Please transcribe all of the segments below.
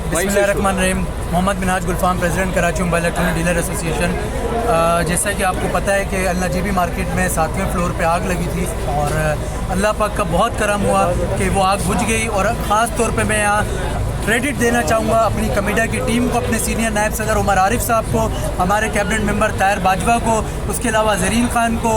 बिस्मिल्लाहिर्रहमानिर्रहीम। Mohammad Minhaj Gulfam, president Karachi mobile electronic dealer association. जैसा कि आपको पता है कि अल-नजीबी मार्केट में 7वें फ्लोर पे आग लगी थी और अल्लाह पाक का बहुत करम हुआ कि वो आग बुझ गई। और ख़ास तौर पे मैं यहाँ क्रेडिट देना चाहूँगा अपनी कमीडा की टीम को, अपने सीनियर नायब सदर उमर आरिफ साहब को, हमारे कैबिनेट मेंबर ताहिर बाजवा को, उसके अलावा ज़रीन खान को,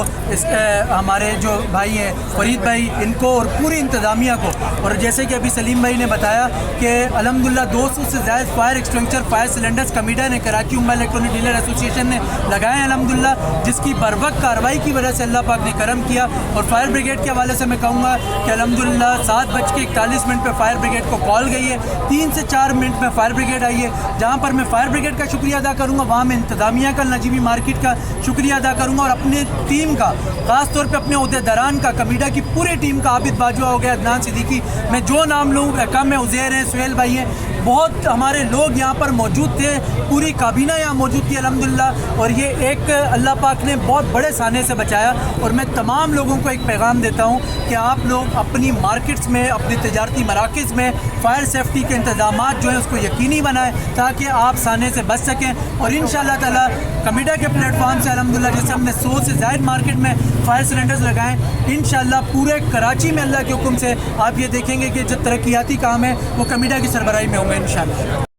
हमारे जो भाई हैं फरीद भाई, इनको और पूरी इंतज़ामिया को। और जैसे कि अभी सलीम भाई ने बताया कि अल्हम्दुलिल्लाह 200 से ज़्यादा फायर एक्सटिंग्विशर, फायर सिलेंडर्स कमीडा ने, Karachi mobile electronic dealer association ने लगाए हैं अल्हम्दुलिल्लाह, जिसकी बरवक्त कार्रवाई की वजह से अल्लाह पाक ने करम किया। और फायर ब्रिगेड के हवाले से मैं कहूँगा कि अल्हम्दुलिल्लाह 7:41 पे फायर ब्रिगेड को कॉल गई है, 3 से 4 मिनट में फायर ब्रिगेड आई है। जहाँ पर मैं फायर ब्रिगेड का शुक्रिया अदा करूँगा, वहाँ मैं इंतज़ामिया का, नजीबी मार्केट का शुक्रिया अदा करूँगा और अपने टीम का, ख़ास तौर पे अपने अहदेदारान का, कमीडा की पूरी टीम का, आबिद बाजवा हो गया, अदनान सिद्दीकी, मैं जो नाम लूँ कम है, उज़ैर हैं, सुहेल भाई हैं, बहुत हमारे लोग यहाँ पर मौजूद थे, पूरी काबीना यहाँ मौजूद थी अल्हम्दुलिल्लाह। और ये एक अल्लाह पाक ने बहुत बड़े साने से बचाया। और मैं तमाम लोगों को एक पैगाम देता हूँ कि आप लोग अपनी मार्केट्स में, अपनी तजारती मराकज़ में फ़ायर सेफ्टी के इंतज़ामात जो हैं उसको यकीनी बनाएं ताकि आप साने से बच सकें। और इंशाअल्लाह ताला कमीडा के प्लेटफॉर्म से अल्हम्दुलिल्लाह जैसे हमने 100 से ज़ायद मार्केट में फायर सिलेंडर्स लगाएं, इंशाअल्लाह पूरे कराची में अल्लाह के हुक्म से आप ये देखेंगे कि जो तरक्याती काम है वो कमीडा की सरबराही में होंगे इंशाअल्लाह।